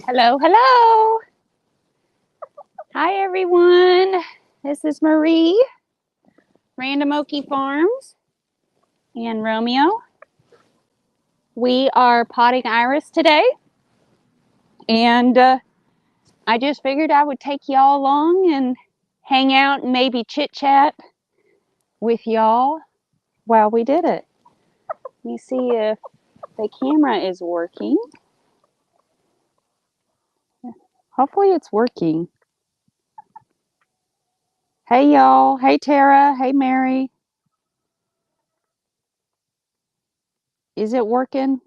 Hello, hello. Hi, everyone. This is Marie, Random Okie Farms, and Romeo. We are potting Iris today, and I just figured I would take y'all along and hang out and maybe chit-chat with y'all while we did it. Let me see if the camera is working. Hopefully it's working. Hey, y'all. Hey, Tara. Hey, Mary. Is it working?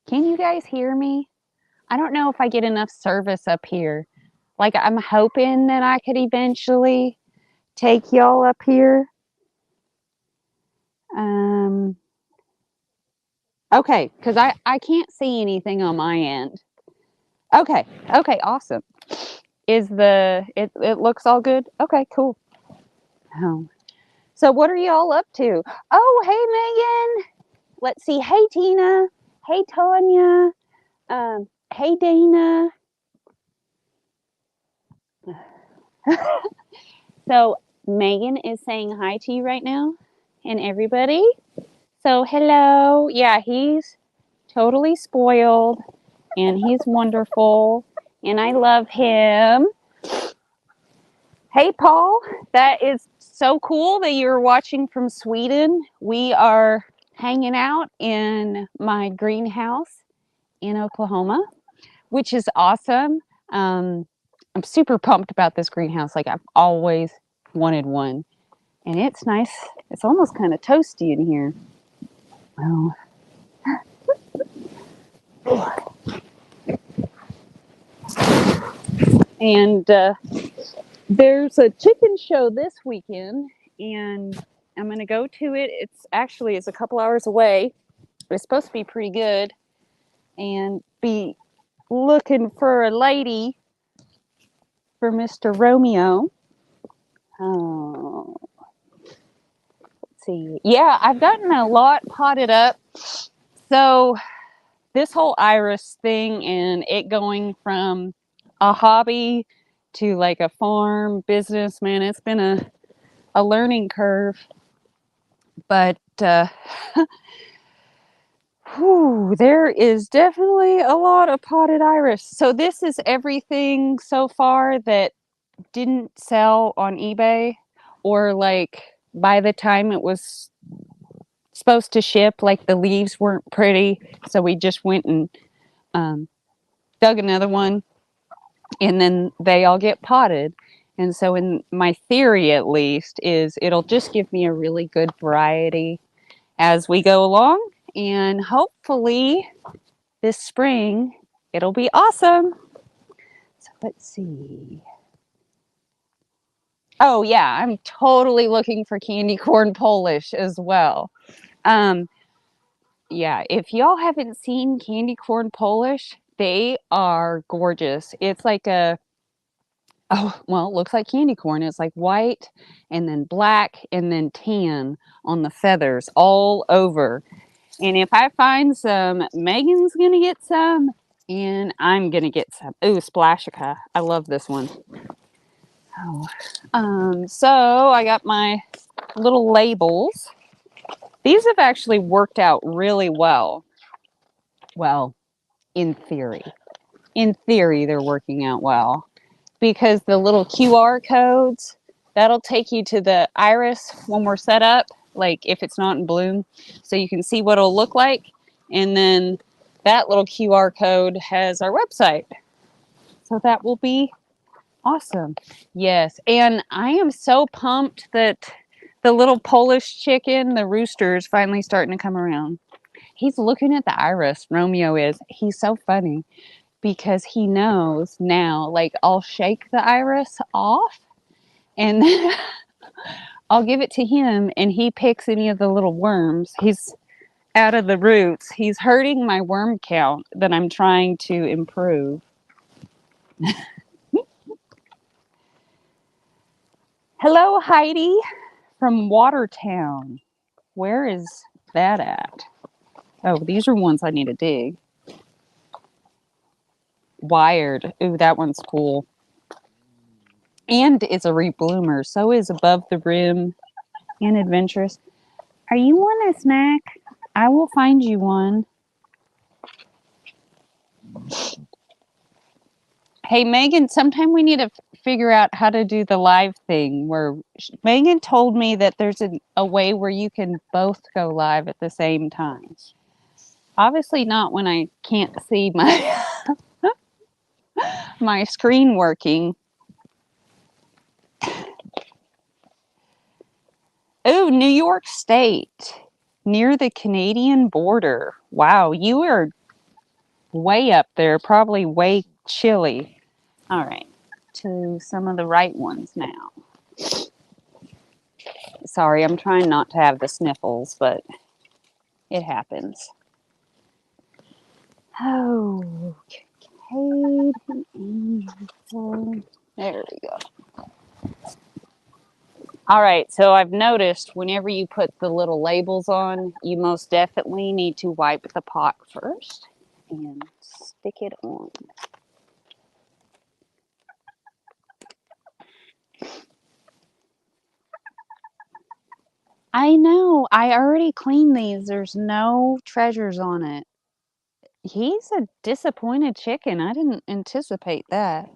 Can you guys hear me? I don't know if I get enough service up here. Like, I'm hoping that I could eventually take y'all up here. Um, okay, because I can't see anything on my end. Okay, okay, awesome. It looks all good? Okay, cool. Oh. So what are y'all up to? Oh, hey, Megan. Let's see. Hey, Tina. Hey, Tanya. Hey, Dana. So Megan is saying hi to you right now and everybody. So hello. Yeah, he's totally spoiled and he's wonderful and I love him. Hey, Paul, that is so cool that you're watching from Sweden. We are hanging out in my greenhouse in Oklahoma, which is awesome. I'm super pumped about this greenhouse. Like, I've always wanted one. And it's nice. It's almost kind of toasty in here. Oh. And there's a chicken show this weekend, and I'm going to go to it. It's a couple hours away. It's supposed to be pretty good, and be looking for a lady for Mr. Romeo. Oh, let's see. Yeah, I've gotten a lot potted up. So this whole iris thing and it going from a hobby to like a farm business, man, it's been a learning curve. But there is definitely a lot of potted iris. So this is everything so far that didn't sell on eBay, or like by the time it was supposed to ship, like the leaves weren't pretty. So we just went and dug another one, and then they all get potted. And so in my theory, at least, is it'll just give me a really good variety as we go along, and hopefully this spring it'll be awesome. So let's see. Oh yeah, I'm totally looking for candy corn Polish as well. um yeah, if y'all haven't seen candy corn Polish, they are gorgeous. It's like a Oh, well, it looks like candy corn. It's like white and then black and then tan on the feathers all over. And if I find some, Megan's going to get some and I'm going to get some. Ooh, Splashica. I love this one. Oh. So I got my little labels. These have actually worked out really well. Well, in theory. In theory, they're working out well, because the little QR codes, that'll take you to the iris when we're set up, like if it's not in bloom, so you can see what it'll look like. And then that little QR code has our website. So that will be awesome. Yes, and I am so pumped that the little Polish chicken, the rooster, is finally starting to come around. He's looking at the iris, Romeo is. He's so funny because he knows now, like, I'll shake the iris off and then I'll give it to him and he picks any of the little worms. He's out of the roots. He's hurting my worm count that I'm trying to improve. Hello, Heidi from Watertown. Where is that at? Oh, these are ones I need to dig. Wired. Ooh, that one's cool. And it's a rebloomer. So is Above the Rim and Adventurous. Are you want a snack? I will find you one. Hey, Megan, sometime we need to figure out how to do the live thing where Megan told me that there's a way where you can both go live at the same time. Obviously not when I can't see my my screen working. Oh, New York State, near the Canadian border. Wow, you are way up there, probably way chilly. All right, to some of the right ones now. Sorry, I'm trying not to have the sniffles, but it happens. Oh, Kate and Angel. There we go. All right, so I've noticed whenever you put the little labels on, you most definitely need to wipe the pot first and stick it on. I know, I already cleaned these. There's no treasures on it. He's a disappointed chicken. I didn't anticipate that.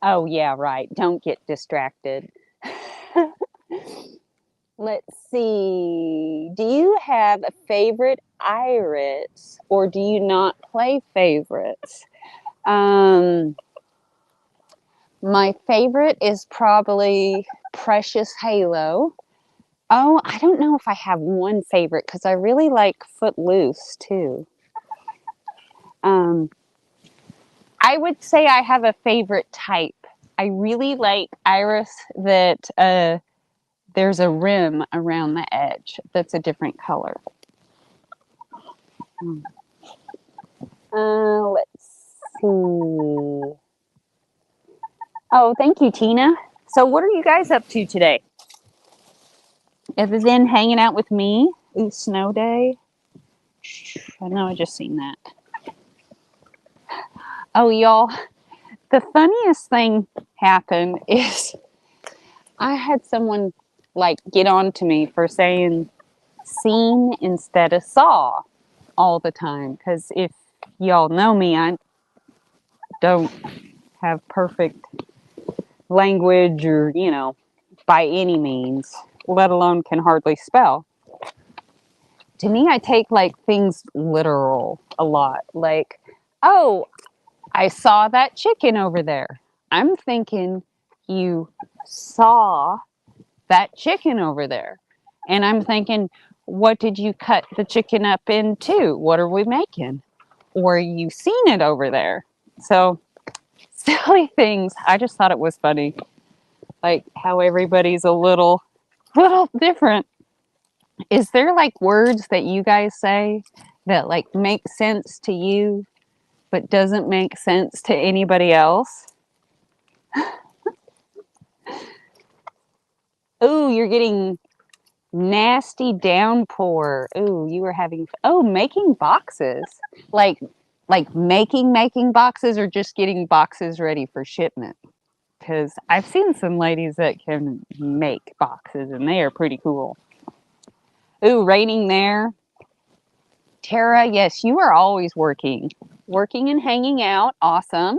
Oh, yeah, right. Don't get distracted. Let's see. Do you have a favorite iris or do you not play favorites? My favorite is probably Precious Halo. Oh, I don't know if I have one favorite because I really like Footloose too. Um, I would say I have a favorite type. I really like iris that there's a rim around the edge that's a different color. Let's see. Oh, thank you, Tina. So what are you guys up to today? Other than hanging out with me? Ooh, snow day. I know I just seen that. Oh, y'all, the funniest thing happened is I had someone like get on to me for saying seen instead of saw all the time. Because if y'all know me, I don't have perfect language or, by any means, let alone can hardly spell. To me, I take like things literal a lot. Like, oh, I saw that chicken over there. I'm thinking you saw that chicken over there. And I'm thinking, what did you cut the chicken up into? What are we making? Or you seen it over there? So silly things. I just thought it was funny. Like how everybody's a little different. Is there like words that you guys say that like make sense to you but doesn't make sense to anybody else? Ooh, you're getting nasty downpour. Ooh, you were having making boxes. Like making boxes or just getting boxes ready for shipment. Because I've seen some ladies that can make boxes and they are pretty cool. Ooh, raining there. Tara, yes, you are always working. Working and hanging out. Awesome.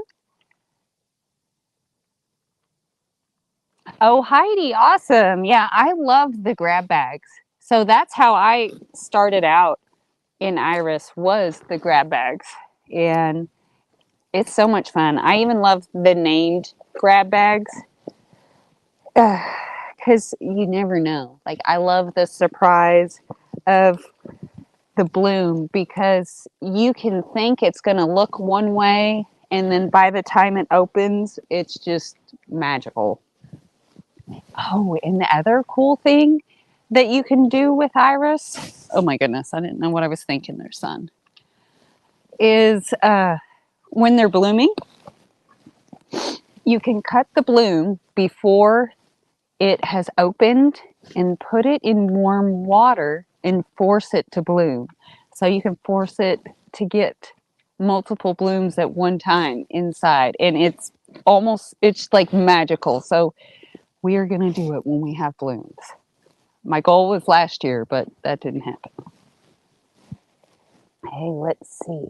Oh, Heidi, awesome. Yeah, I love the grab bags. So that's how I started out in Iris was the grab bags. And it's so much fun. I even love the named grab bags because you never know. Like, I love the surprise of the bloom because you can think it's going to look one way, and then by the time it opens, it's just magical. Oh, and the other cool thing that you can do with iris, oh my goodness, I didn't know what I was thinking there, son, is when they're blooming, you can cut the bloom before it has opened, and put it in warm water and force it to bloom. So you can force it to get multiple blooms at one time inside. And it's like magical. So we are going to do it when we have blooms. My goal was last year, but that didn't happen. Hey, let's see.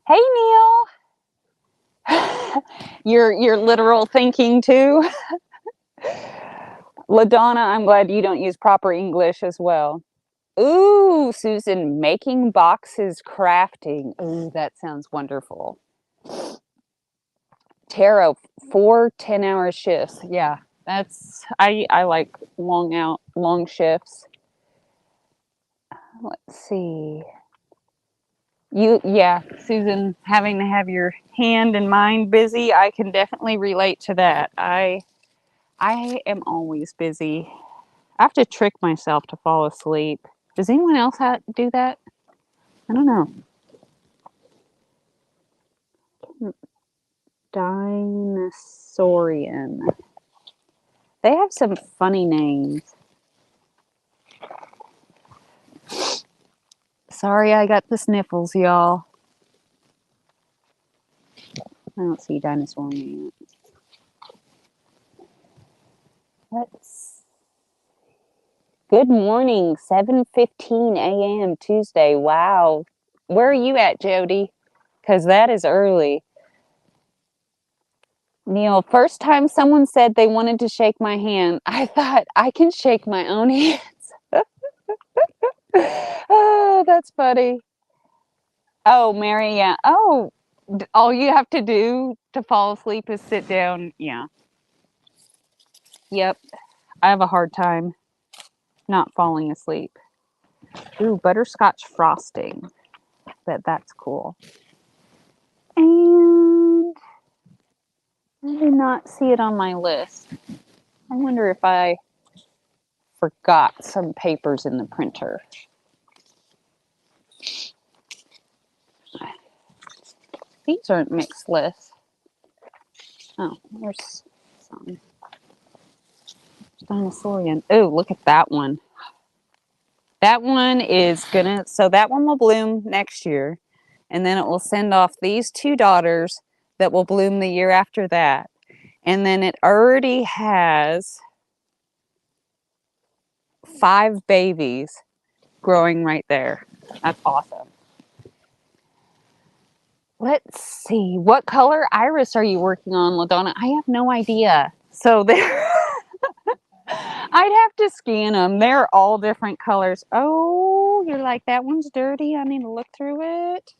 Hey, Neil. You're literal thinking too. LaDonna, I'm glad you don't use proper English as well. Ooh, Susan, making boxes, crafting. Ooh, that sounds wonderful. Tarot, 4 10-hour shifts. Yeah, I like long shifts. Let's see. Yeah, Susan, having to have your hand and mind busy, I can definitely relate to that. I am always busy. I have to trick myself to fall asleep. Does anyone else do that? I don't know. Dinosaurian. They have some funny names. Sorry, I got the sniffles, y'all. I don't see Dinosaurian yet. Let's. Good morning, 7:15 a.m. Tuesday. Wow. Where are you at, Jody? Because that is early. Neil, first time someone said they wanted to shake my hand, I thought I can shake my own hands. Oh, that's funny. Oh, Mary, yeah. Oh, all you have to do to fall asleep is sit down. Yeah. Yep. I have a hard time not falling asleep. Ooh, butterscotch frosting. That's cool. And I did not see it on my list. I wonder if I forgot some papers in the printer. These aren't mixed lists. Oh, there's some. Dinosaurian. Oh, look at that one. That one is gonna, so that one will bloom next year. And then it will send off these two daughters that will bloom the year after that. And then it already has 5 babies growing right there. That's awesome. Let's see. What color iris are you working on, LaDonna? I have no idea. So there, I'd have to scan them. They're all different colors. Oh, you're like, that one's dirty. I need to look through it.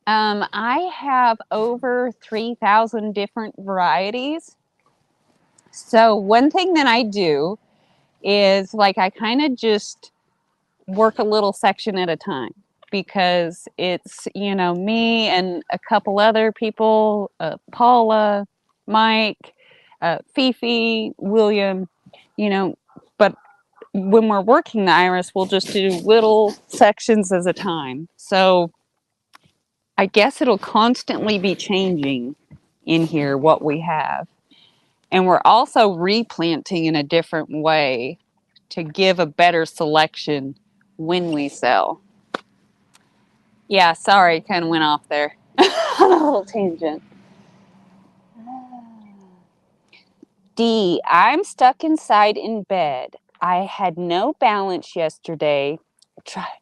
I have over 3,000 different varieties. So one thing that I do is like I kind of just work a little section at a time because it's, me and a couple other people, Paula, Mike, Fifi, William, you know, but when we're working the iris, we'll just do little sections at a time. So I guess it'll constantly be changing in here what we have. And we're also replanting in a different way to give a better selection when we sell. Yeah, sorry, kind of went off there on a little tangent. D, I'm stuck inside in bed. I had no balance yesterday.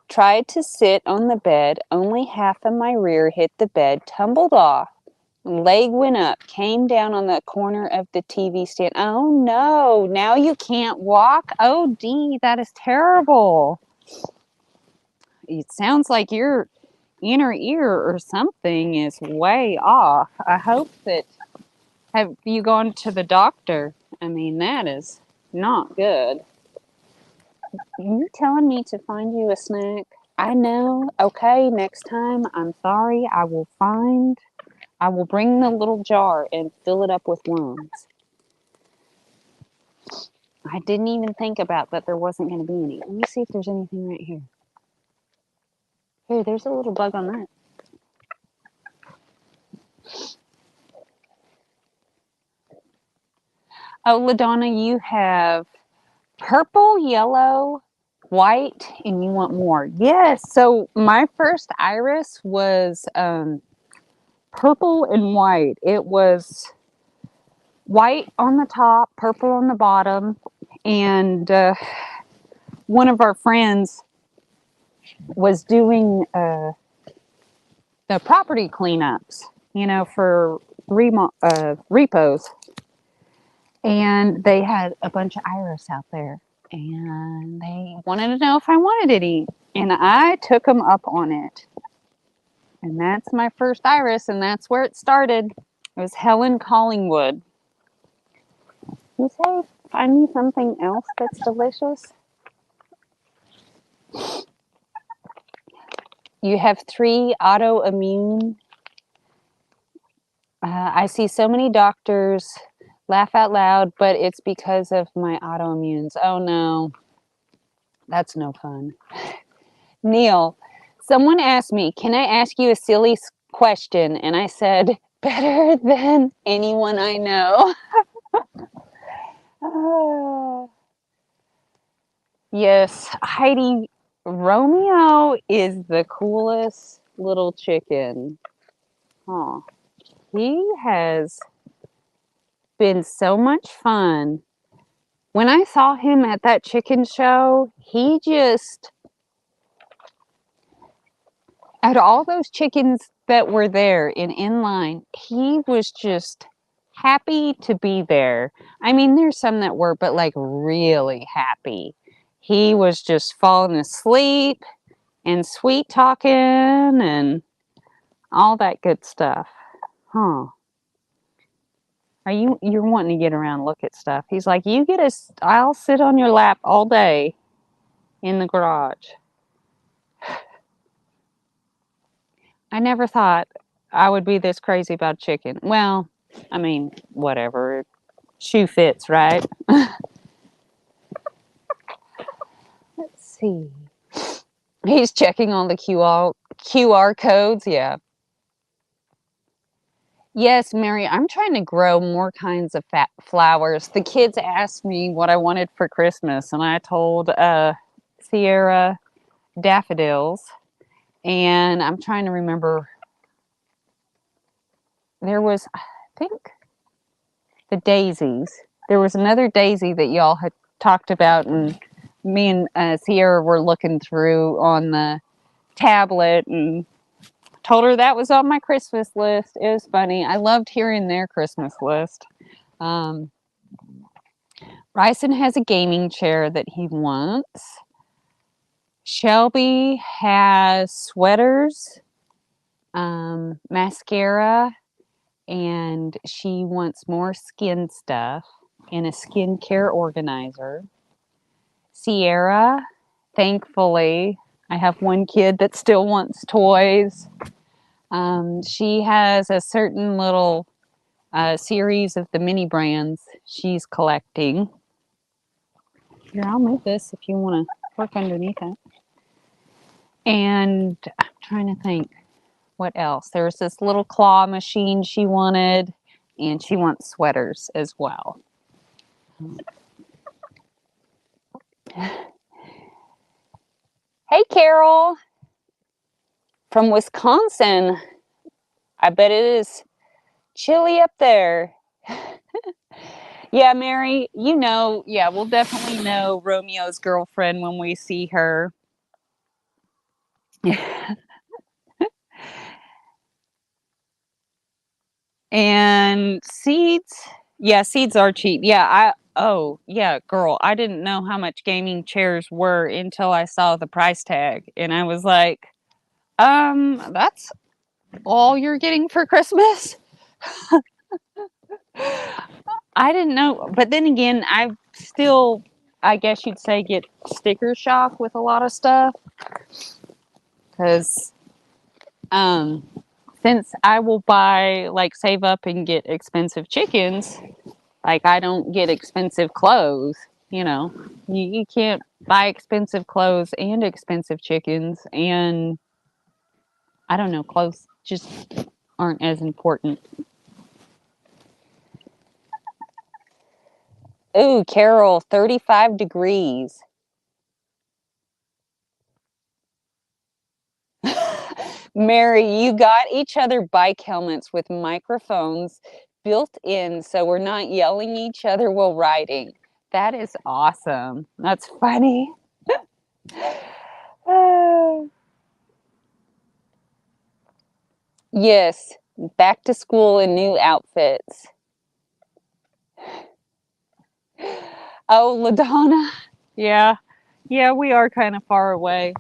Tried to sit on the bed. Only half of my rear hit the bed, tumbled off. Leg went up, came down on the corner of the TV stand. Oh no, now you can't walk. Oh, D, that is terrible. It sounds like your inner ear or something is way off. I hope that, have you gone to the doctor? I mean, that is not good. You telling me to find you a snack? I know. Okay, next time, I'm sorry. I will bring the little jar and fill it up with worms. I didn't even think about that there wasn't going to be any. Let me see if there's anything right here. Here, there's a little bug on that. Oh, LaDonna, you have purple, yellow, white, and you want more. Yes. So my first iris was purple and white. It was white on the top, purple on the bottom, and one of our friends was doing the property cleanups, for repos, and they had a bunch of iris out there, and they wanted to know if I wanted any, and I took them up on it, and that's my first iris, and that's where it started. It was Helen Collingwood. You say, find me something else that's delicious? You have 3 autoimmune. I see so many doctors laugh out loud, but it's because of my autoimmunes. Oh no, that's no fun. Neil, someone asked me, can I ask you a silly question? And I said, better than anyone I know. Yes, Heidi, Romeo is the coolest little chicken. Huh. He has been so much fun. When I saw him at that chicken show, he just, out of all those chickens that were there in line, he was just happy to be there. I mean, there's some that were, but like really happy. He was just falling asleep and sweet talking and all that good stuff. Huh. You're wanting to get around and look at stuff. He's like, I'll sit on your lap all day in the garage. I never thought I would be this crazy about chicken. Well, I mean, whatever. Shoe fits, right? Let's see. He's checking on the QR codes. Yeah. Yes, Mary, I'm trying to grow more kinds of flowers. The kids asked me what I wanted for Christmas, and I told Sierra daffodils. And I'm trying to remember. There was, I think, the daisies. There was another daisy that y'all had talked about, and me and Sierra were looking through on the tablet and told her that was on my Christmas list. It was funny. I loved hearing their Christmas list. Um, Bryson has a gaming chair that he wants. Shelby has sweaters, mascara, and she wants more skin stuff and a skincare organizer. Sierra, thankfully, I have one kid that still wants toys. She has a certain little series of the mini brands she's collecting. Here, I'll move this if you want to work underneath it. And I'm trying to think what else. There was this little claw machine she wanted, and she wants sweaters as well. Hey, Carol from Wisconsin. I bet it is chilly up there. Yeah, Mary, yeah, we'll definitely know Romeo's girlfriend when we see her. And seeds, yeah, seeds are cheap. Oh, yeah, girl, I didn't know how much gaming chairs were until I saw the price tag. And I was like, that's all you're getting for Christmas? I didn't know. But then again, I guess you'd say, get sticker shock with a lot of stuff. Because, since I will save up and get expensive chickens, I don't get expensive clothes, you can't buy expensive clothes and expensive chickens, and I don't know, clothes just aren't as important. Ooh, Carol, 35 degrees. Mary, you got each other bike helmets with microphones built in so we're not yelling each other while riding. That is awesome. That's funny. Yes, back to school in new outfits. Oh, LaDonna. Yeah. Yeah, we are kind of far away.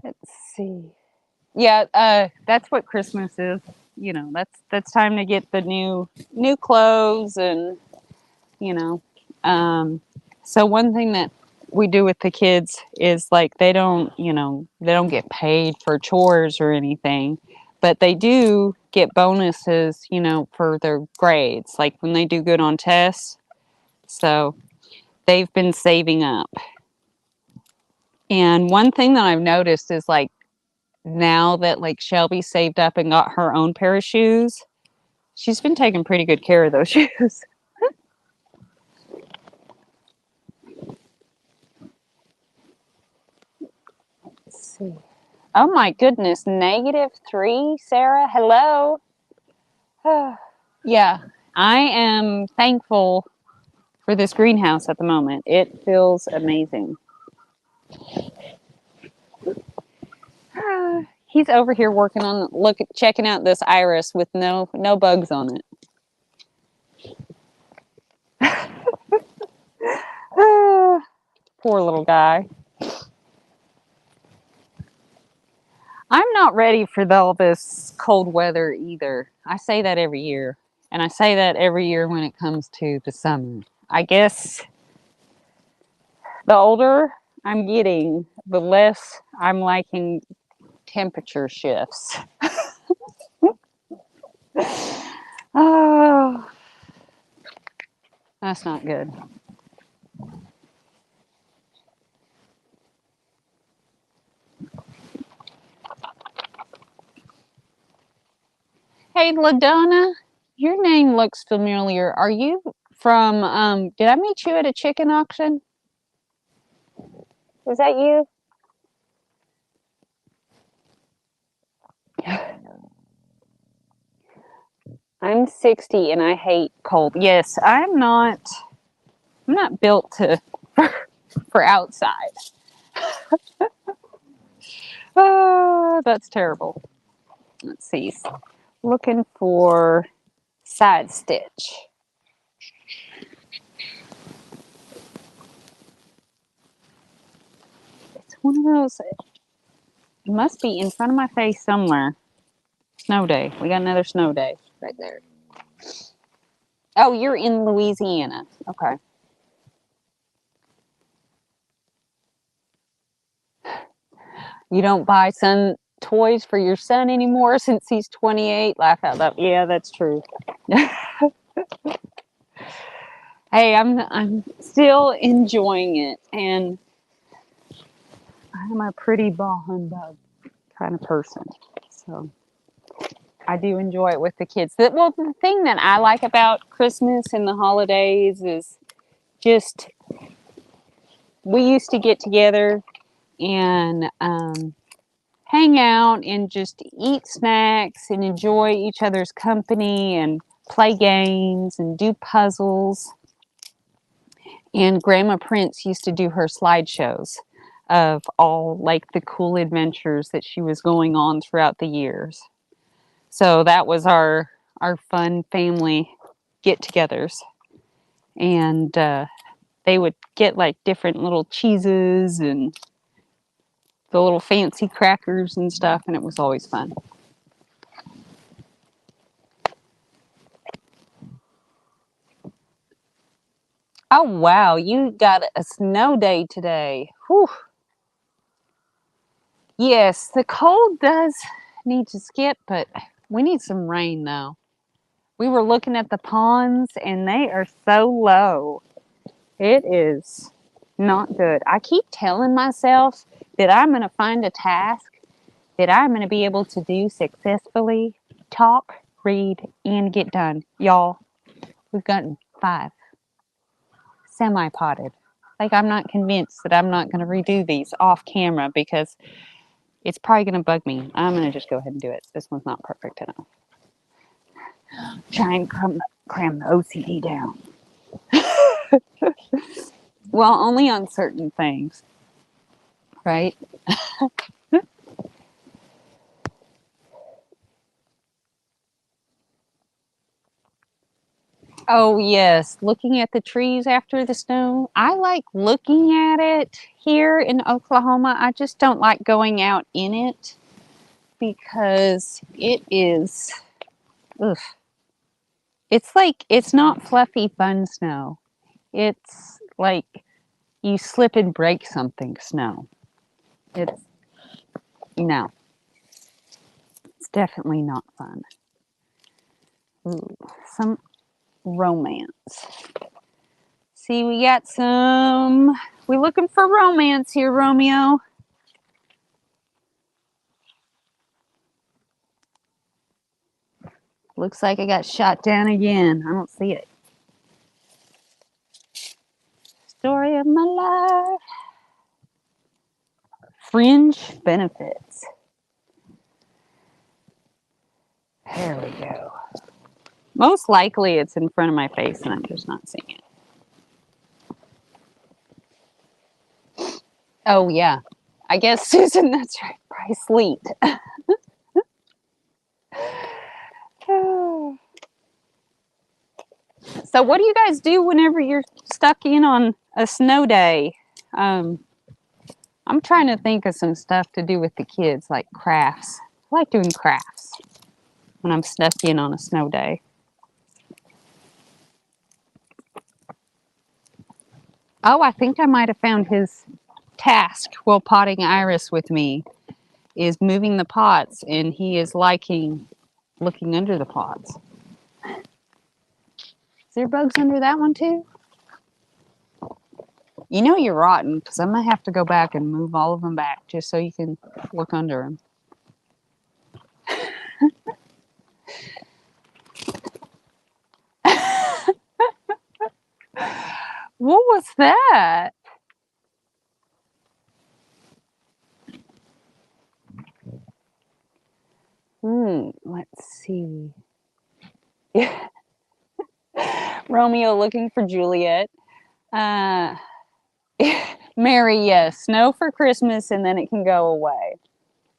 Let's see. Yeah, that's what Christmas is. You know, that's time to get the new clothes and you know. Um, so one thing that we do with the kids is like they don't get paid for chores or anything, but they do get bonuses, for their grades, like when they do good on tests. So they've been saving up. And one thing that I've noticed is like now that like Shelby saved up and got her own pair of shoes, she's been taking pretty good care of those shoes. Let's see. Oh my goodness, -3, Sarah. Hello. Yeah, I am thankful for this greenhouse at the moment. It feels amazing. He's over here working on checking out this iris with no bugs on it. Poor little guy. I'm not ready for all this cold weather either. I say that every year. And I say that every year when it comes to the summer. I guess the older I'm getting, the less I'm liking temperature shifts. Oh, that's not good. Hey, LaDonna, your name looks familiar. Are you from, did I meet you at a chicken auction? Is that you? I'm 60 and I hate cold. Yes, I'm not built for outside. Oh, that's terrible. Let's see. Looking for side stitch. It's one of those, it must be in front of my face somewhere. Snow day. We got another snow day right there. Oh, you're in Louisiana. Okay. You don't buy toys for your son anymore since he's 28. Laugh out loud. Yeah, that's true. Hey, I'm still enjoying it, and I'm a pretty bah humbug kind of person. So I do enjoy it with the kids. Well, the thing that I like about Christmas and the holidays is just we used to get together and hang out and just eat snacks and enjoy each other's company and play games and do puzzles. And Grandma Prince used to do her slideshows of all like the cool adventures that she was going on throughout the years. So that was our fun family get-togethers. And they would get like different little cheeses and the little fancy crackers and stuff, and it was always fun. Oh wow, you got a snow day today. Whew. Yes, the cold does need to skip, but we need some rain though. We were looking at the ponds and they are so low. It is not good. I keep telling myself that I'm going to find a task that I'm going to be able to do successfully, talk, read, and get done. Y'all, we've gotten 5. semi-potted. Like, I'm not convinced that I'm not going to redo these off camera because it's probably going to bug me. I'm going to just go ahead and do it. This one's not perfect enough. Try and cram the OCD down. Well, only on certain things, right? Oh, yes. Looking at the trees after the snow. I like looking at it here in Oklahoma. I just don't like going out in it because it is, ugh. It's like, it's not fluffy, fun snow. It's like you slip and break something snow. It's, no, it's definitely not fun. Ooh, some romance. See, we got some, we're looking for romance here, Romeo. Looks like I got shot down again. I don't see it. Story of my life. Fringe benefits. There we go. Most likely it's in front of my face and I'm just not seeing it. Oh, yeah. I guess, Susan, that's right. Bryce Leet. So what do you guys do whenever you're stuck in on a snow day? I'm trying to think of some stuff to do with the kids, like crafts. I like doing crafts when I'm stuck in on a snow day. Oh, I think I might have found his task while potting Iris with me is moving the pots, and he is liking looking under the pots. Is there bugs under that one too? You know you're rotten because I'm going to have to go back and move all of them back just so you can look under them. What was that? Let's see. Romeo looking for Juliet. Mary, yes. Snow for Christmas and then it can go away.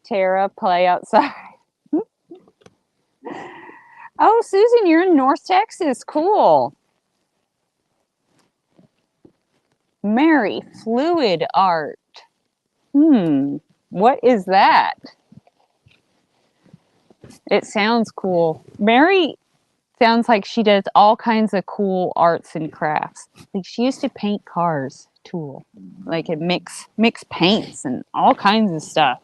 Tara, play outside. Oh, Susan, you're in North Texas. Cool. Mary, fluid art. What is that? It sounds cool. Mary sounds like she does all kinds of cool arts and crafts. Like she used to paint cars too. Like it mix paints and all kinds of stuff.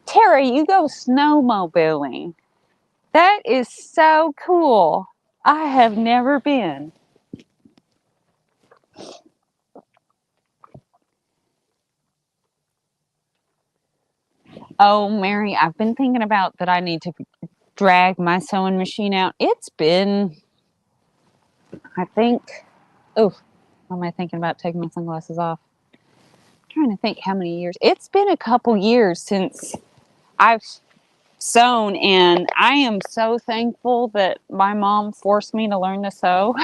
Tara, you go snowmobiling. That is so cool. I have never been. Oh, Mary, I've been thinking about that I need to drag my sewing machine out. It's been, I think, oh, what am I thinking about taking my sunglasses off? I'm trying to think how many years. It's been a couple years since I've sewn, and I am so thankful that my mom forced me to learn to sew.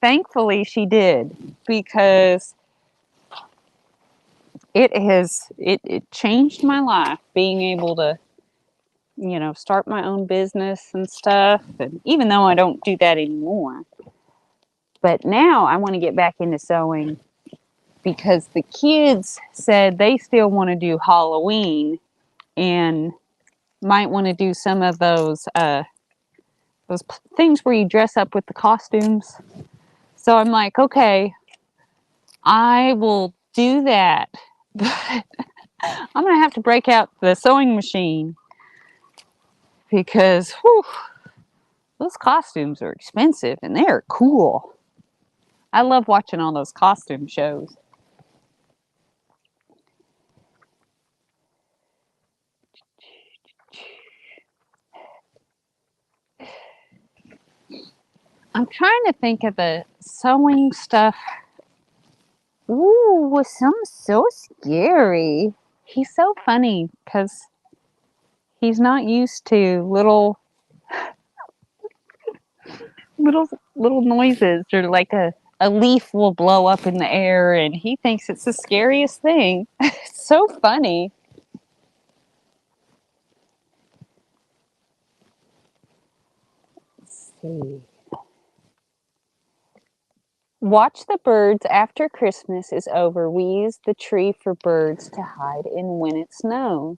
Thankfully, she did, because it changed my life being able to, you know, start my own business and stuff. And even though I don't do that anymore, but now I want to get back into sewing because the kids said they still want to do Halloween and might want to do some of those things where you dress up with the costumes. So I'm like, okay, I will do that, but I'm going to have to break out the sewing machine because, whew, Those costumes are expensive and they're cool. I love watching all those costume shows. I'm trying to think of the sewing stuff. Ooh, some so scary. He's so funny because he's not used to little noises, or like a leaf will blow up in the air and he thinks it's the scariest thing. It's so funny. Let's see. Watch the birds after Christmas is over. We use the tree for birds to hide in when it snows.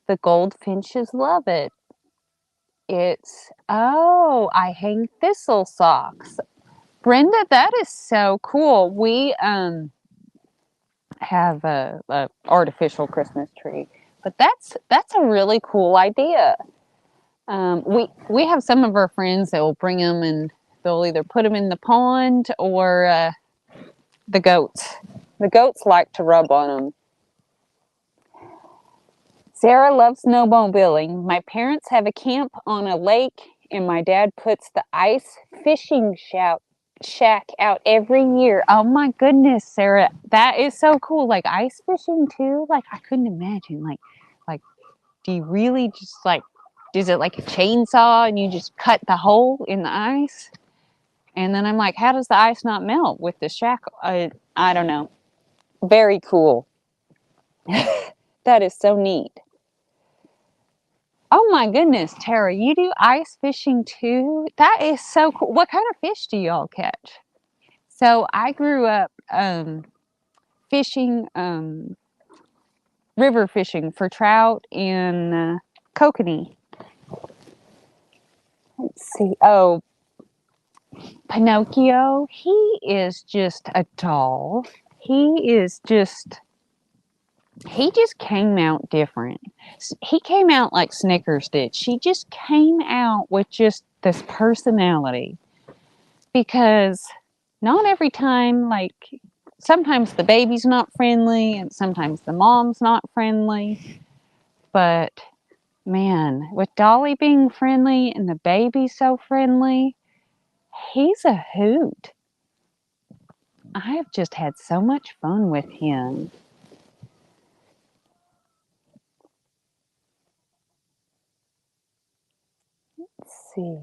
The goldfinches love it. It's, oh, I hang thistle socks. Brenda, that is so cool. We have a artificial Christmas tree, but that's a really cool idea. We have some of our friends that will bring them and they'll either put them in the pond or the goats. The goats like to rub on them. Sarah loves snowmobiling. My parents have a camp on a lake, and my dad puts the ice fishing shack out every year. Oh my goodness, Sarah, that is so cool. Like ice fishing too. Like I couldn't imagine. Like, do you really just like? Is it like a chainsaw and you just cut the hole in the ice? And then I'm like, how does the ice not melt with the shack? I don't know. Very cool. That is so neat. Oh my goodness, Tara, you do ice fishing too? That is so cool. What kind of fish do y'all catch? So I grew up fishing, river fishing for trout in kokanee. Let's see. Oh, Pinocchio, he is just a doll. He just came out different. He came out like Snickers did. She just came out with just this personality because not every time, like sometimes the baby's not friendly and sometimes the mom's not friendly. But man, with Dolly being friendly and the baby so friendly, he's a hoot. I have just had so much fun with him. Let's see.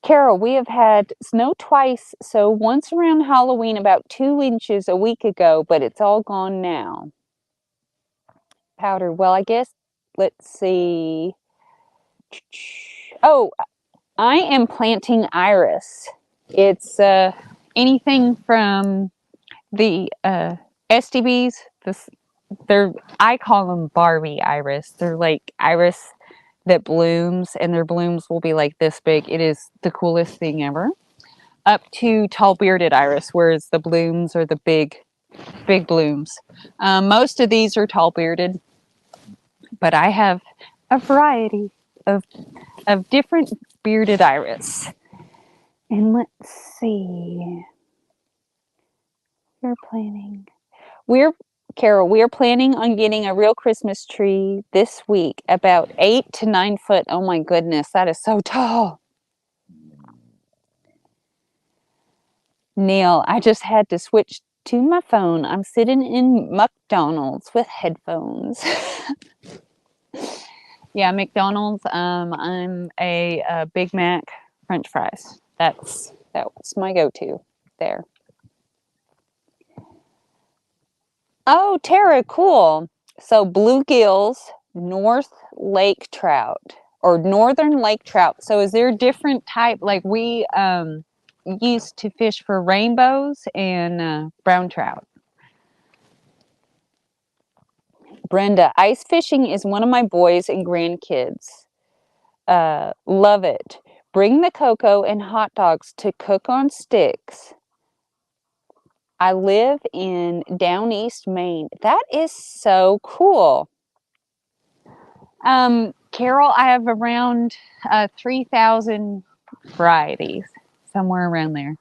Carol, we have had snow twice, so once around Halloween, about 2 inches a week ago, but it's all gone now. Powder, well, I guess, let's see. Oh, I am planting iris. It's anything from the STBs, they're, I call them Barbie iris. They're like iris that blooms, and their blooms will be like this big. It is the coolest thing ever. Up to tall bearded iris, whereas the blooms are the big blooms. Most of these are tall bearded, but I have a variety of different bearded iris. And let's see, we're planning. We're Carol, we are planning on getting a real Christmas tree this week, about 8 to 9 foot. Oh my goodness, that is so tall. Neil, I just had to switch to my phone. I'm sitting in McDonald's with headphones. Yeah, McDonald's. I'm a Big Mac, French fries. That's my go-to there. Oh, Tara, cool. So bluegills, North Lake trout or northern lake trout. So is there a different type? Like we used to fish for rainbows and brown trout. Brenda, ice fishing is one of my boys and grandkids. Love it. Bring the cocoa and hot dogs to cook on sticks. I live in down east Maine. That is so cool. Carol, I have around 3,000 varieties, somewhere around there.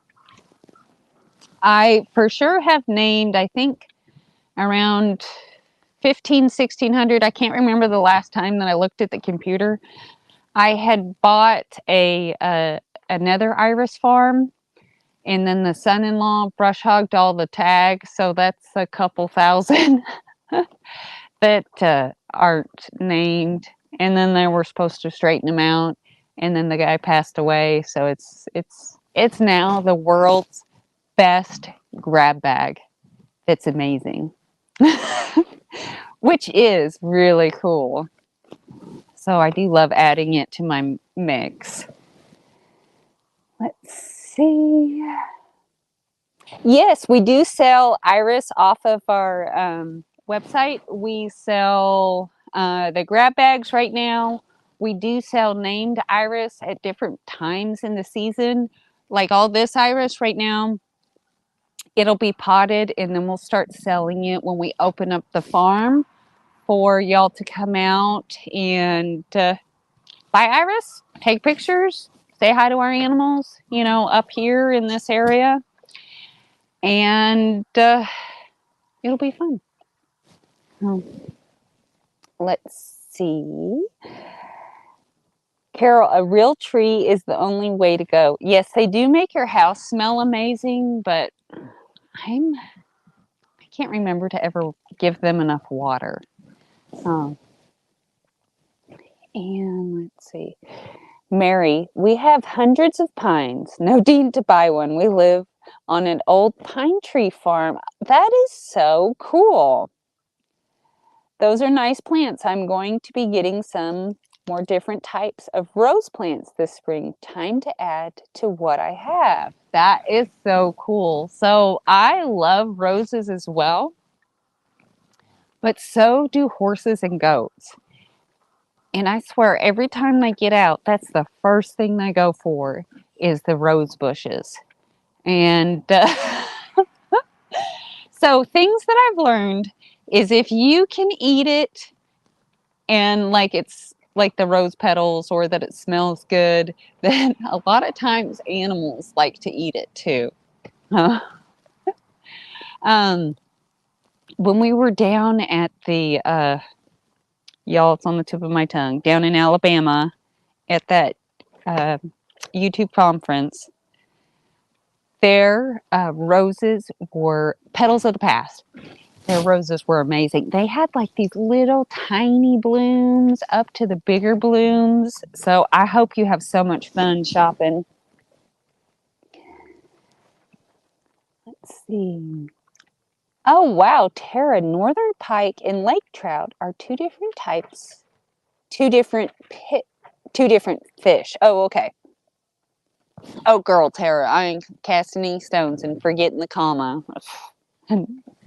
I for sure have named, I think, around 1,600. I can't remember the last time that I looked at the computer. I had bought another iris farm, and then the son-in-law brush hogged all the tags, so that's a couple thousand that aren't named. And then they were supposed to straighten them out, and then the guy passed away, so it's now the world's best grab bag. It's amazing. Which is really cool. So I do love adding it to my mix. Let's see. Yes, we do sell iris off of our website. We sell the grab bags right now. We do sell named iris at different times in the season. Like all this iris right now, it'll be potted, and then we'll start selling it when we open up the farm for y'all to come out and buy iris, take pictures, say hi to our animals, up here in this area. And it'll be fun. Let's see. Carol, a real tree is the only way to go. Yes, they do make your house smell amazing, but I can't remember to ever give them enough water. And let's see. Mary, we have hundreds of pines. No need to buy one. We live on an old pine tree farm. That is so cool. Those are nice plants. I'm going to be getting some more different types of rose plants this spring. Time to add to what I have. That is so cool. So I love roses as well, but so do horses and goats. And I swear, every time they get out, that's the first thing they go for is the rose bushes. And so things that I've learned is if you can eat it and it's like the rose petals or that it smells good, then a lot of times animals like to eat it too. When we were down at the y'all, it's on the tip of my tongue, down in Alabama at that YouTube conference, their roses were petals of the past. Their roses were amazing. They had these little tiny blooms up to the bigger blooms. So I hope you have so much fun shopping. Let's see. Oh, wow, Tara, northern pike and lake trout are two different types. Two different fish. Oh, okay. Oh, girl, Tara, I ain't casting any stones and forgetting the comma.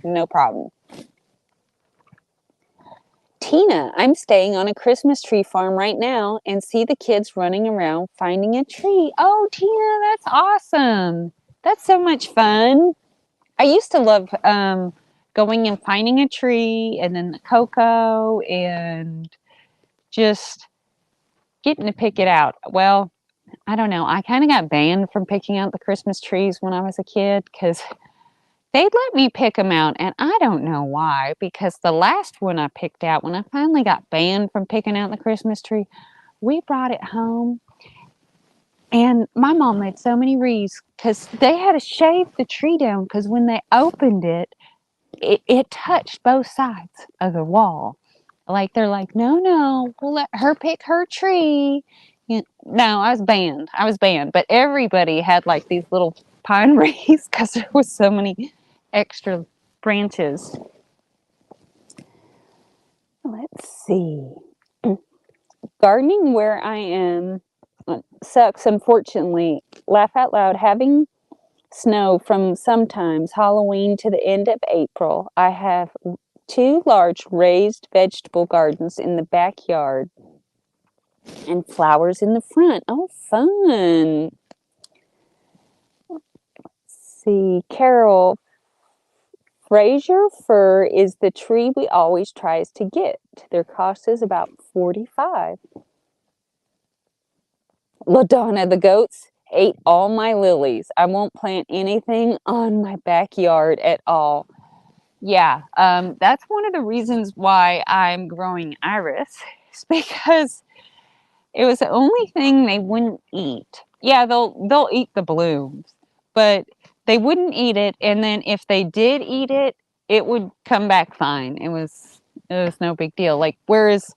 No problem. Tina, I'm staying on a Christmas tree farm right now and see the kids running around finding a tree. Oh, Tina, that's awesome. That's so much fun. I used to love going and finding a tree and then the cocoa and just getting to pick it out. Well, I don't know. I kind of got banned from picking out the Christmas trees when I was a kid because they'd let me pick them out, and I don't know why, because the last one I picked out, when I finally got banned from picking out the Christmas tree, we brought it home, and my mom made so many wreaths because they had to shave the tree down because when they opened it, it touched both sides of the wall. They're like, no, we'll let her pick her tree. No, I was banned. But everybody had these little pine wreaths because there was so many extra branches. Let's see. Gardening where I am sucks, unfortunately. Laugh out loud. Having snow from sometimes Halloween to the end of April. I have 2 large raised vegetable gardens in the backyard and flowers in the front. Oh, fun. Let's see. Carol, Fraser fir is the tree we always tries to get. Their cost is about 45. LaDonna, the goats ate all my lilies. I won't plant anything on my backyard at all. Yeah, that's one of the reasons why I'm growing iris. It's because it was the only thing they wouldn't eat. Yeah, they'll eat the blooms, but they wouldn't eat it. And then if they did eat it, it would come back fine. It was no big deal. Like whereas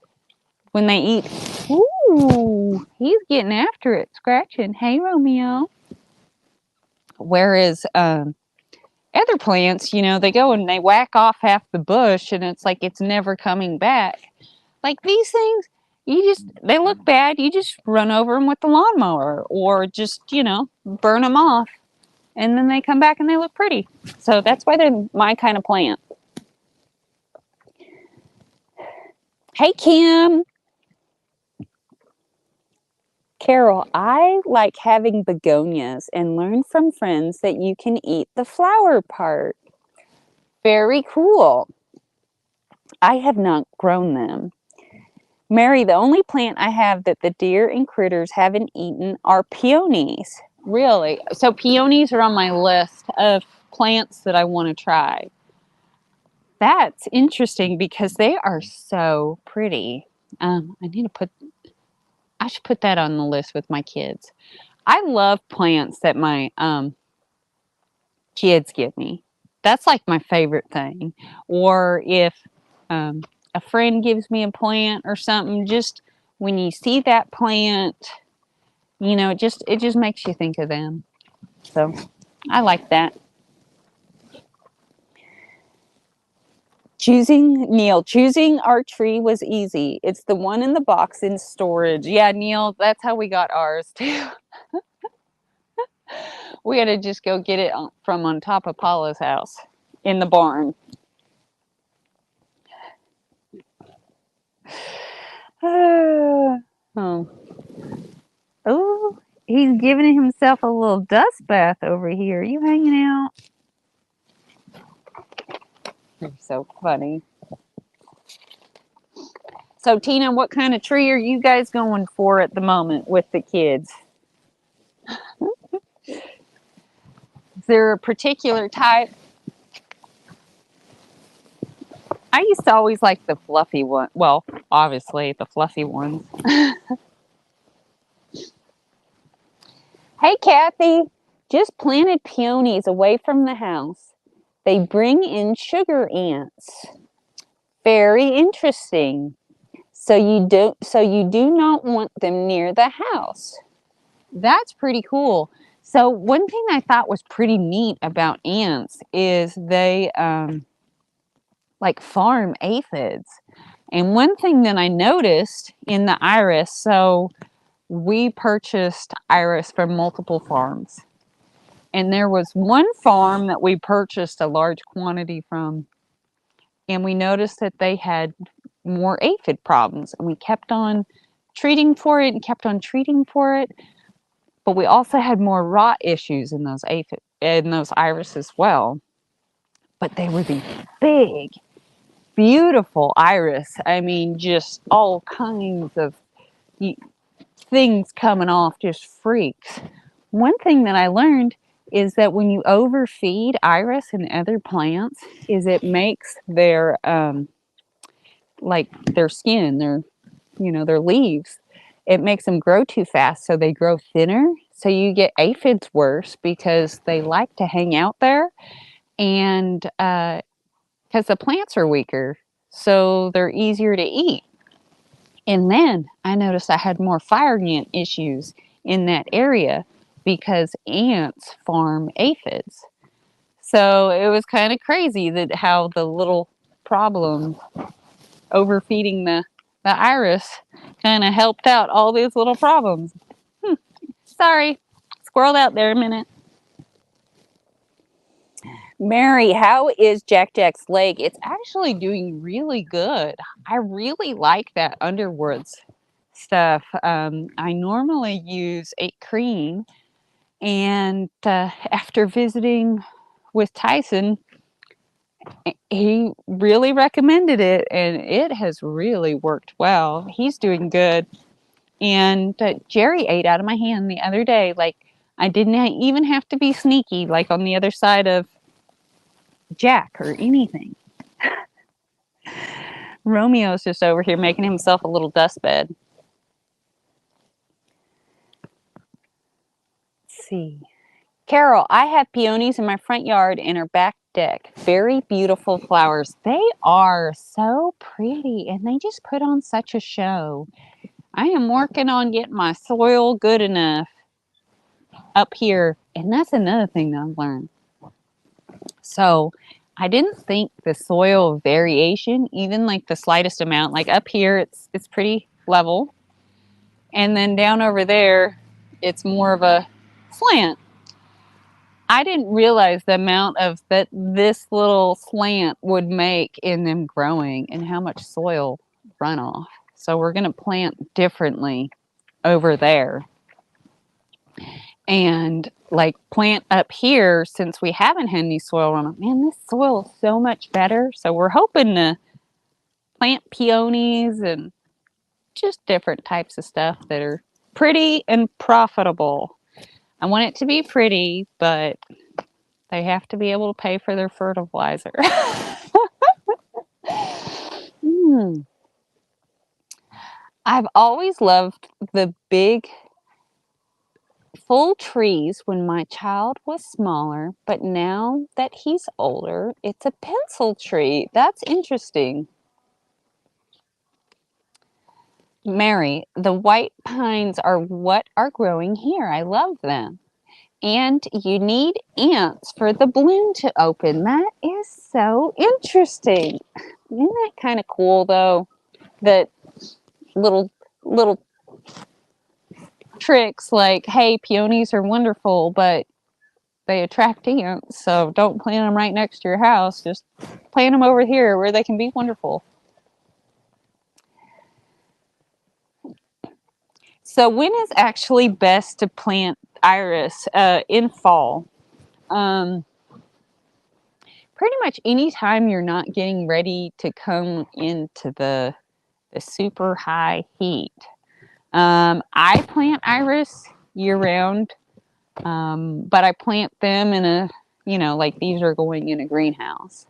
when they eat, ooh, he's getting after it, scratching. Hey, Romeo. Whereas other plants, they go and they whack off half the bush, and it's like it's never coming back. Like these things, they look bad. You just run over them with the lawnmower or just, burn them off. And then they come back and they look pretty. So that's why they're my kind of plant. Hey, Kim. Carol, I like having begonias and learned from friends that you can eat the flower part. Very cool. I have not grown them. Mary, the only plant I have that the deer and critters haven't eaten are peonies. Really? So peonies are on my list of plants that I want to try. That's interesting because they are so pretty. I should put that on the list with my kids. I love plants that my kids give me. That's like my favorite thing. Or if a friend gives me a plant or something, just when you see that plant, it just makes you think of them. So I like that. Choosing our tree was easy. It's the one in the box in storage. Yeah, Neil, that's how we got ours too. We had to just go get it from on top of Paula's house in the barn. Oh. Oh, he's giving himself a little dust bath over here. Are you hanging out? You're so funny. So, Tina, what kind of tree are you guys going for at the moment with the kids? Is there a particular type? I used to always like the fluffy one. Well, obviously, the fluffy ones. Hey, Kathy. Just planted peonies away from the house. They bring in sugar ants. Very interesting. So you do not want them near the house. That's pretty cool. So one thing I thought was pretty neat about ants is they like farm aphids. And one thing that I noticed in the iris, so we purchased iris from multiple farms. And there was one farm that we purchased a large quantity from, and we noticed that they had more aphid problems, and we kept on treating for it and kept on treating for it. But we also had more rot issues in those iris as well. But they were these big, beautiful iris. I mean, just all kinds of things coming off, just freaks. One thing that I learned is that when you overfeed iris and other plants, is it makes their their skin, their leaves, it makes them grow too fast, so they grow thinner. So you get aphids worse because they like to hang out there, and because the plants are weaker, so they're easier to eat. And then I noticed I had more fire ant issues in that area because ants farm aphids. So it was kind of crazy that how the little problem overfeeding the iris kind of helped out all these little problems. Sorry, squirreled out there a minute. Mary, how is Jack Jack's leg? It's actually doing really good. I really like that Underwoods stuff. I normally use 8 cream, and after visiting with Tyson, He really recommended it, and it has really worked well. He's doing good. And Jerry ate out of my hand the other day. Like, I didn't even have to be sneaky, like on the other side of Jack or anything. Romeo's just over here making himself a little dust bed. Let's see. Carol, I have peonies in my front yard and our back deck. Very beautiful flowers. They are so pretty and they just put on such a show. I am working on getting my soil good enough up here. And that's another thing that I've learned. So I didn't think the soil variation, even like the slightest amount, like up here, it's pretty level. And then down over there, it's more of a slant. I didn't realize the amount of that this little slant would make in them growing and how much soil runoff. So we're going to plant differently over there. And like plant up here, since we haven't had any soil runoff, man, this soil is so much better. So we're hoping to plant peonies and just different types of stuff that are pretty and profitable. I want it to be pretty, but they have to be able to pay for their fertilizer. I've always loved the big, full trees when my child was smaller, but now that he's older, it's a pencil tree. That's interesting. Mary, the white pines are what are growing here. I love them. And you need ants for the bloom to open. That is so interesting. Isn't that kind of cool, though? That little tricks like, hey, peonies are wonderful, but they attract ants, so don't plant them right next to your house. Just plant them over here where they can be wonderful. So when is actually best to plant iris? In fall. Pretty much anytime you're not getting ready to come into the super high heat. I plant iris year round, but I plant them in a, like these are going in a greenhouse.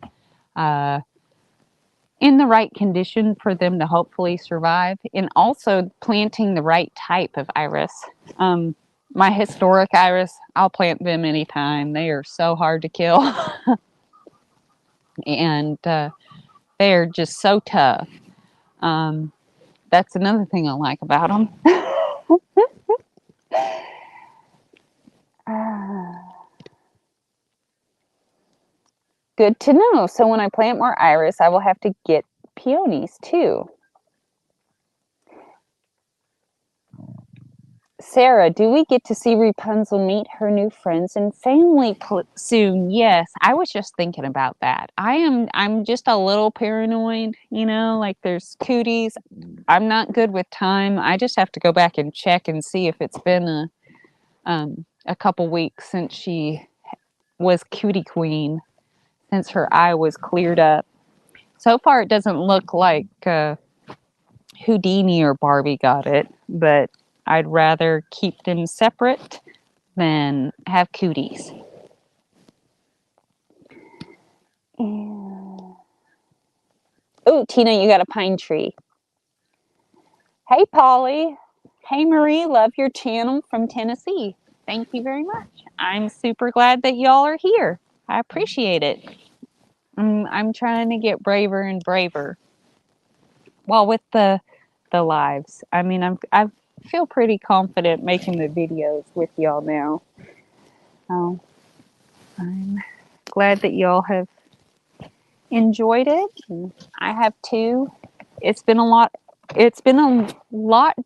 In the right condition for them to hopefully survive, and also planting the right type of iris. My historic iris, I'll plant them anytime. They are so hard to kill. And they're just so tough. That's another thing I like about them. Good to know. So when I plant more iris, I will have to get peonies too. Sarah, do we get to see Rapunzel meet her new friends and family soon? Yes, I was just thinking about that. I'm just a little paranoid, like there's cooties. I'm not good with time. I just have to go back and check and see if it's been a couple weeks since she was Cutie Queen, since her eye was cleared up. So far, it doesn't look like Houdini or Barbie got it, but I'd rather keep them separate than have cooties. Oh, Tina, you got a pine tree. Hey, Polly. Hey, Marie, love your channel from Tennessee. Thank you very much. I'm super glad that y'all are here. I appreciate it. I'm trying to get braver and braver. Well, with the lives. I mean, I feel pretty confident making the videos with y'all now. I'm glad that y'all have enjoyed it. I have too. It's been a lot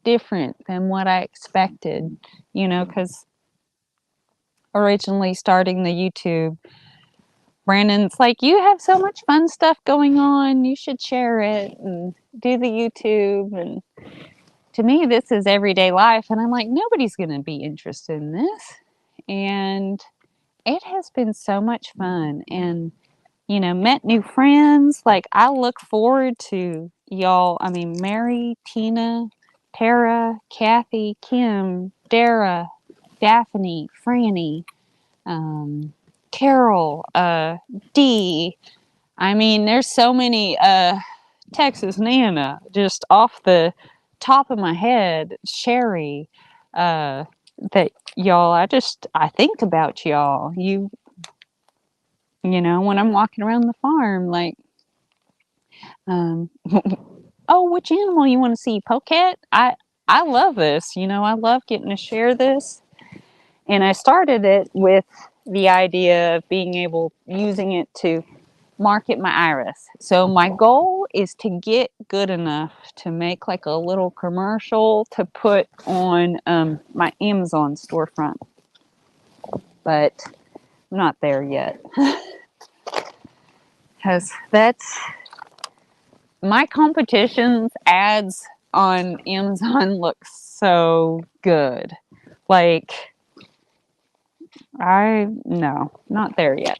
different than what I expected, because originally starting the YouTube, Brandon's like, you have so much fun stuff going on, you should share it and do the YouTube. And to me, this is everyday life. And I'm like, nobody's going to be interested in this. And it has been so much fun. And met new friends. Like, I look forward to y'all. I mean, Mary, Tina, Tara, Kathy, Kim, Dara, Daphne, Franny, Carol, Dee. I mean, there's so many, Texas Nana, just off the top of my head, Sherry, that y'all, I think about y'all. When I'm walking around the farm, like, um, oh, which animal you want to see? Pocket? I love this. I love getting to share this. And I started it with the idea of using it to market my iris. So my goal is to get good enough to make like a little commercial to put on my Amazon storefront. But I'm not there yet. Because that's my competition's ads on Amazon look so good. Like, no, not there yet.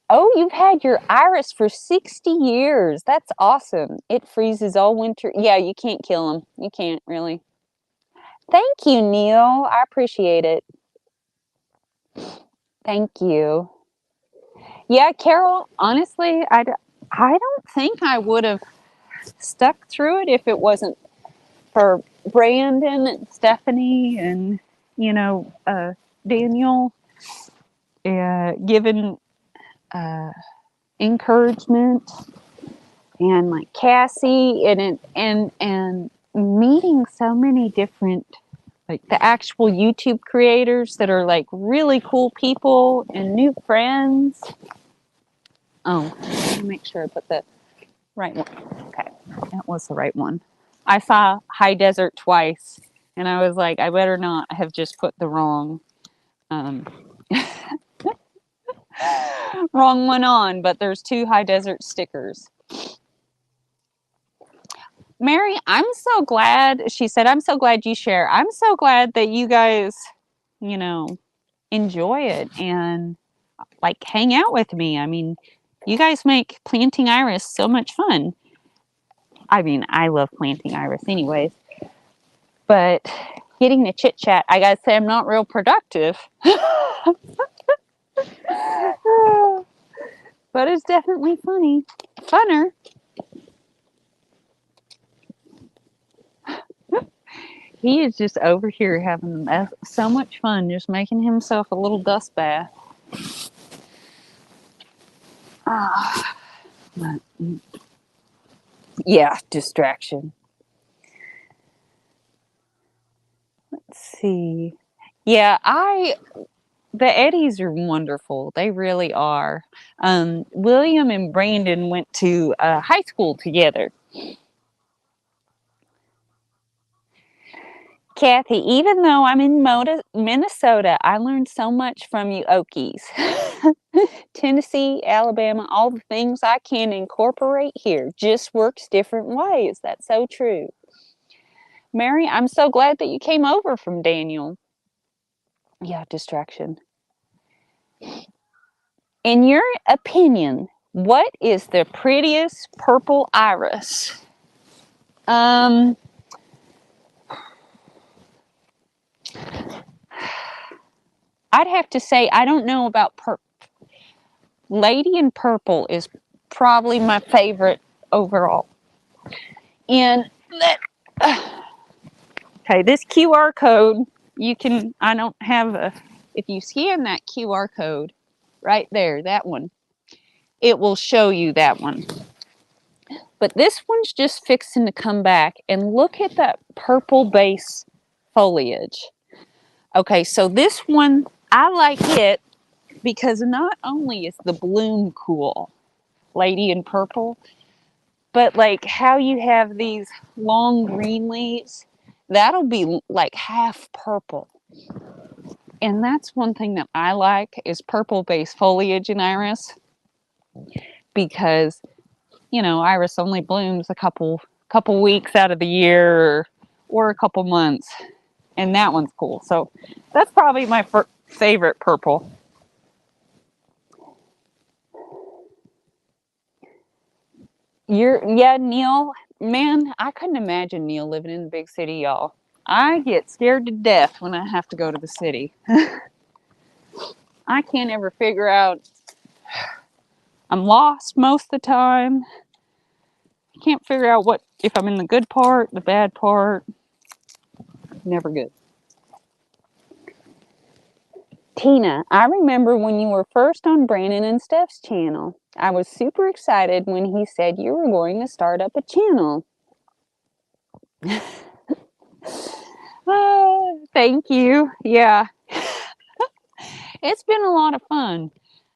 Oh, you've had your iris for 60 years. That's awesome. It freezes all winter. Yeah, you can't kill them. You can't really. Thank you, Neil. I appreciate it. Thank you. Yeah, Carol, honestly, I don't think I would have stuck through it if it wasn't for Brandon and Stephanie and, Daniel giving encouragement, and like Cassie and meeting so many different, like, the actual YouTube creators that are like really cool people and new friends. Oh, let me make sure I put the right one. Okay, that was the right one. I saw High Desert twice, and I was like, I better not have just put the wrong um, wrong one on. But there's two High Desert stickers. Mary, I'm so glad. She said, I'm so glad you share. I'm so glad that you guys, enjoy it and like hang out with me. I mean, you guys make planting iris so much fun. I mean, I love planting iris anyways, but getting to chit chat, I gotta say, I'm not real productive. But it's definitely funner. He is just over here having so much fun, just making himself a little dust bath. Yeah, distraction. Let's see. Yeah, the Eddies are wonderful. They really are. William and Brandon went to high school together. Kathy, even though I'm in Minnesota, I learned so much from you Okies. Tennessee, Alabama, all the things I can incorporate here just works different ways. That's so true. Mary, I'm so glad that you came over from Daniel. Yeah, distraction. In your opinion, what is the prettiest purple iris? I'd have to say I don't know about purple. Lady in Purple is probably my favorite overall. And that, okay, this QR code, I don't have if you scan that QR code right there, that one, it will show you that one. But this one's just fixing to come back, and look at that purple base foliage. Okay, so this one, I like it because not only is the bloom cool, Lady in Purple, but like how you have these long green leaves, that'll be like half purple. And that's one thing that I like is purple base foliage in iris, because iris only blooms a couple weeks out of the year, or a couple months. and that one's cool. So that's probably my favorite purple. Yeah, Neil, man, I couldn't imagine Neil living in the big city, y'all. I get scared to death when I have to go to the city. I can't ever figure out. I'm lost most of the time. I can't figure out what if I'm in the good part, the bad part. Never good. Tina, I remember when you were first on Brandon and Steph's channel. I was super excited when he said you were going to start up a channel. Thank you. Yeah. It's been a lot of fun.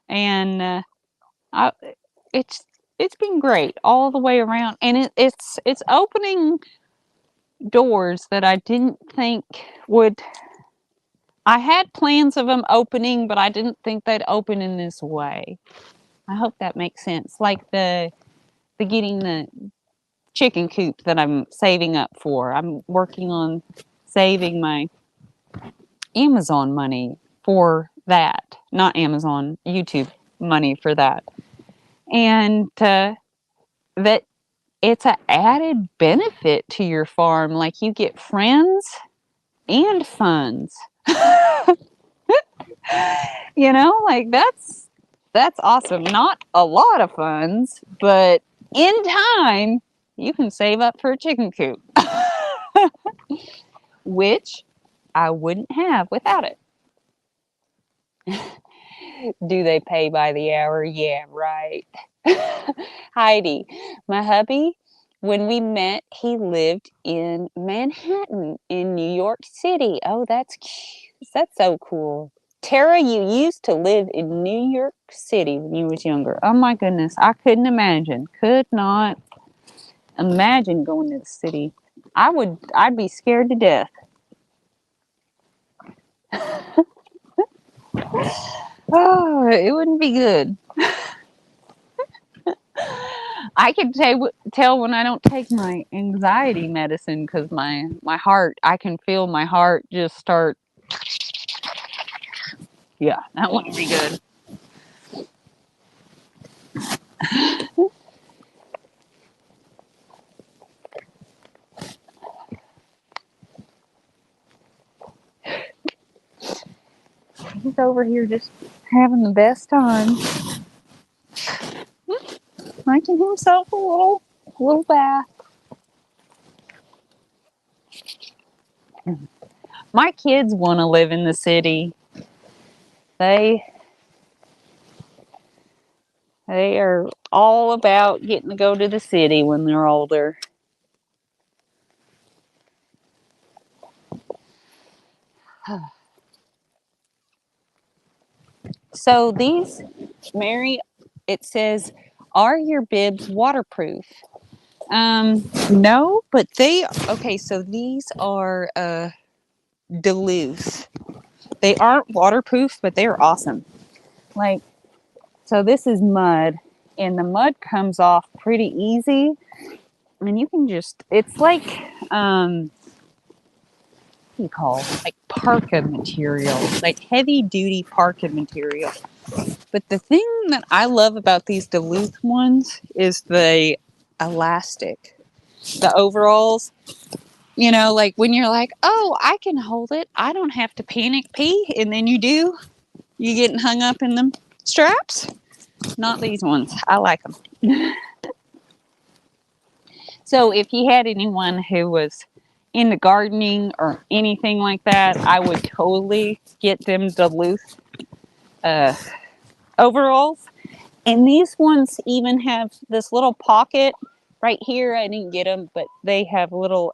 And I, it's been great all the way around. And it's opening doors that I didn't think would. I had plans of them opening, but I didn't think they'd open in this way. I hope that makes sense. Like the getting the chicken coop that I'm saving up for. I'm working on saving my Amazon money for that. Not Amazon, YouTube money for that. And that it's an added benefit to your farm. Like you get friends and funds. Like that's awesome. Not a lot of funds, but in time you can save up for a chicken coop. Which I wouldn't have without it. Do they pay by the hour? Yeah, right. Heidi, my hubby, when we met, he lived in Manhattan in New York City. Oh, that's cute. That's so cool. Tara, you used to live in New York City when you was younger. Oh my goodness, I couldn't imagine. Could not imagine going to the city. I'd be scared to death. Oh, it wouldn't be good. I can tell when I don't take my anxiety medicine because my heart, I can feel my heart just start. Yeah, that wouldn't be good. He's over here just having the best time. Making himself a little bath. My kids want to live in the city. They are all about getting to go to the city when they're older. So these, Mary, it says, are your bibs waterproof? No, but okay, so these are Duluth. They aren't waterproof, but they're awesome. Like, so this is mud, and the mud comes off pretty easy. And you can just, it's like, what do you call it? Like parka material, like heavy duty parka material. But the thing that I love about these Duluth ones is the elastic, the overalls. Like when you're like, oh, I can hold it. I don't have to panic pee. And then you do. You getting hung up in them straps. Not these ones. I like them. So if you had anyone who was into gardening or anything like that, I would totally get them Duluth overalls. And these ones even have this little pocket right here. I didn't get them, but they have little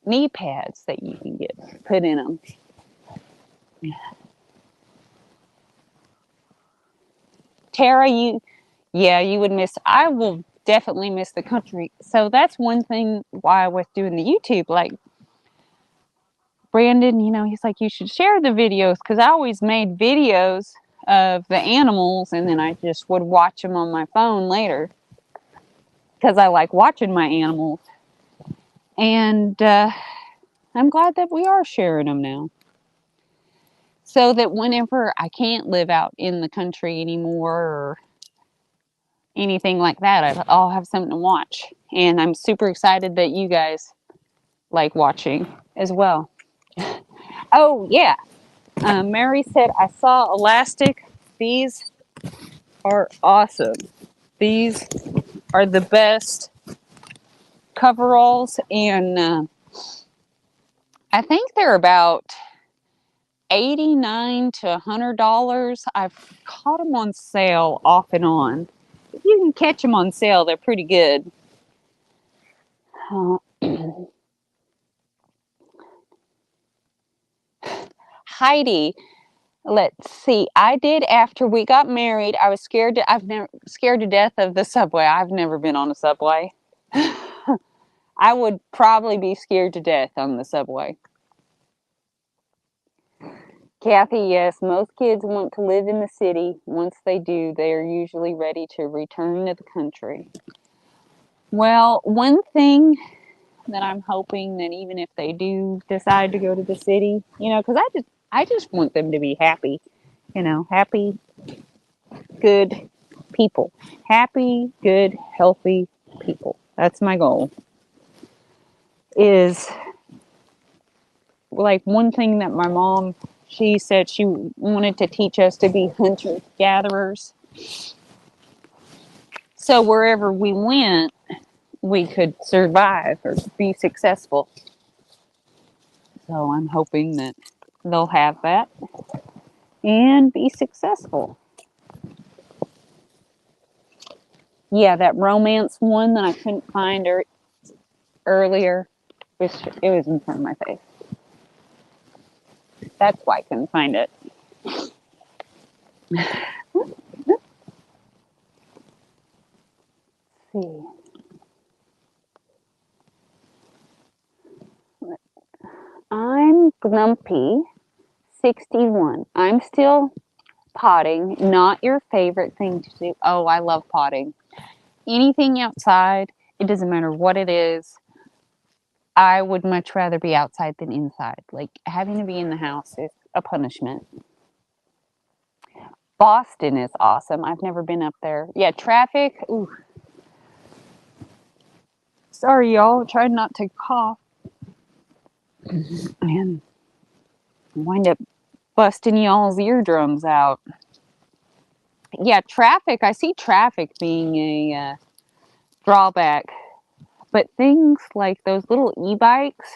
knee pads that you can get put in them. Tara, you would miss. I will definitely miss the country. So that's one thing why I was doing the YouTube. Like Brandon, he's like, you should share the videos because I always made videos of the animals and then I just would watch them on my phone later because I like watching my animals. And I'm glad that we are sharing them now. So that whenever I can't live out in the country anymore or anything like that, I'll have something to watch. And I'm super excited that you guys like watching as well. Oh, yeah. Mary said, I saw elastic. These are awesome. These are the best coveralls, and I think they're about 89 to $100. I've caught them on sale off and on. If you can catch them on sale, they're pretty good. Uh, Heidi, let's see. I did after we got married. I was scared. I've never scared to death of the subway. I've never been on a subway. I would probably be scared to death on the subway. Kathy, yes, most kids want to live in the city. Once they do, they are usually ready to return to the country. Well, one thing that I'm hoping that even if they do decide to go to the city, because I just want them to be happy, happy, good people, happy, good, healthy people. That's my goal. Is like one thing that my mom, she said she wanted to teach us to be hunter gatherers. So wherever we went, we could survive or be successful. So I'm hoping that they'll have that and be successful. Yeah, that romance one that I couldn't find earlier, it was in front of my face. That's why I couldn't find it. Let's see. I'm Grumpy 61. I'm still potting. Not your favorite thing to do. Oh, I love potting. Anything outside, it doesn't matter what it is. I would much rather be outside than inside. Like having to be in the house is a punishment. Boston is awesome. I've never been up there. Yeah, traffic. Ooh. Sorry, y'all. Trying not to cough and wind up busting y'all's eardrums out. Yeah, traffic. I see traffic being a drawback, but things like those little e-bikes,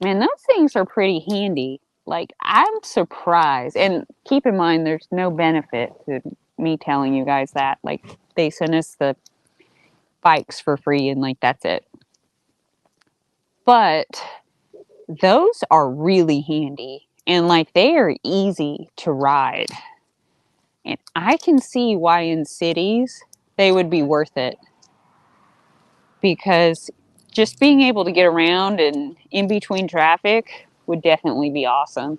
man, those things are pretty handy. Like, I'm surprised. And keep in mind, there's no benefit to me telling you guys that. Like, they send us the bikes for free, and like, that's it. But those are really handy. And like, they are easy to ride. And I can see why in cities they would be worth it. Because just being able to get around and in between traffic would definitely be awesome.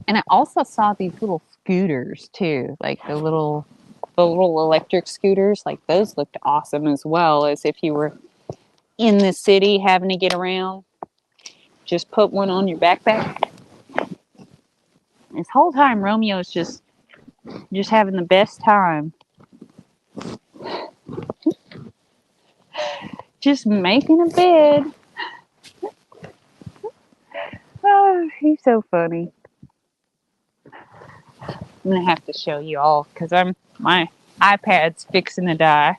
And I also saw these little scooters too, like the little electric scooters. Like those looked awesome as well, as if you were in the city having to get around. Just put one on your backpack. This whole time Romeo's just having the best time. Just making a bed. Oh, he's so funny. I'm gonna have to show you all because my iPad's fixing to die.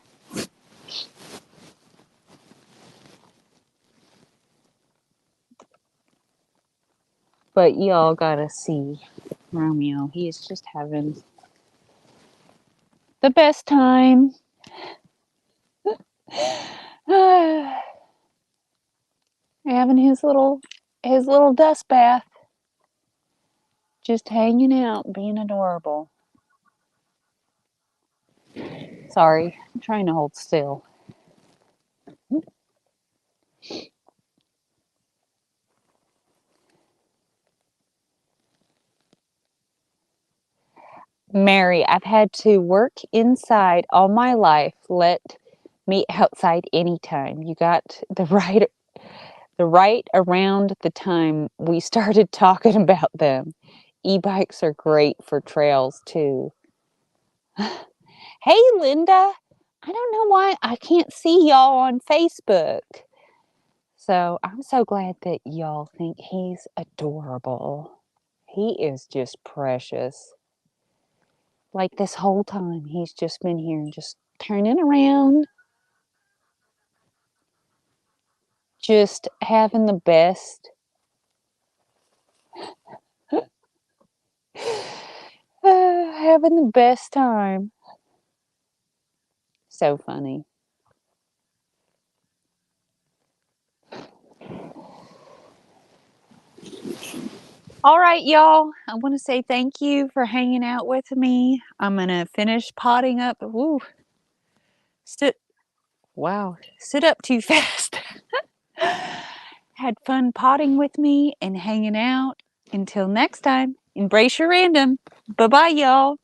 But y'all gotta see Romeo. He is just having the best time. Having his little dust bath. Just hanging out, being adorable. Sorry, I'm trying to hold still. Mary, I've had to work inside all my life. Let me outside anytime. You got the right around the time we started talking about them. E-bikes are great for trails too. Hey, Linda. I don't know why I can't see y'all on Facebook. So I'm so glad that y'all think he's adorable. He is just precious. Like this whole time, he's just been here just turning around, just having the best, having the best time. So funny. All right, y'all. I want to say thank you for hanging out with me. I'm going to finish potting up. Woo. Sit. Wow. Sit up too fast. Had fun potting with me and hanging out. Until next time, embrace your random. Bye-bye, y'all.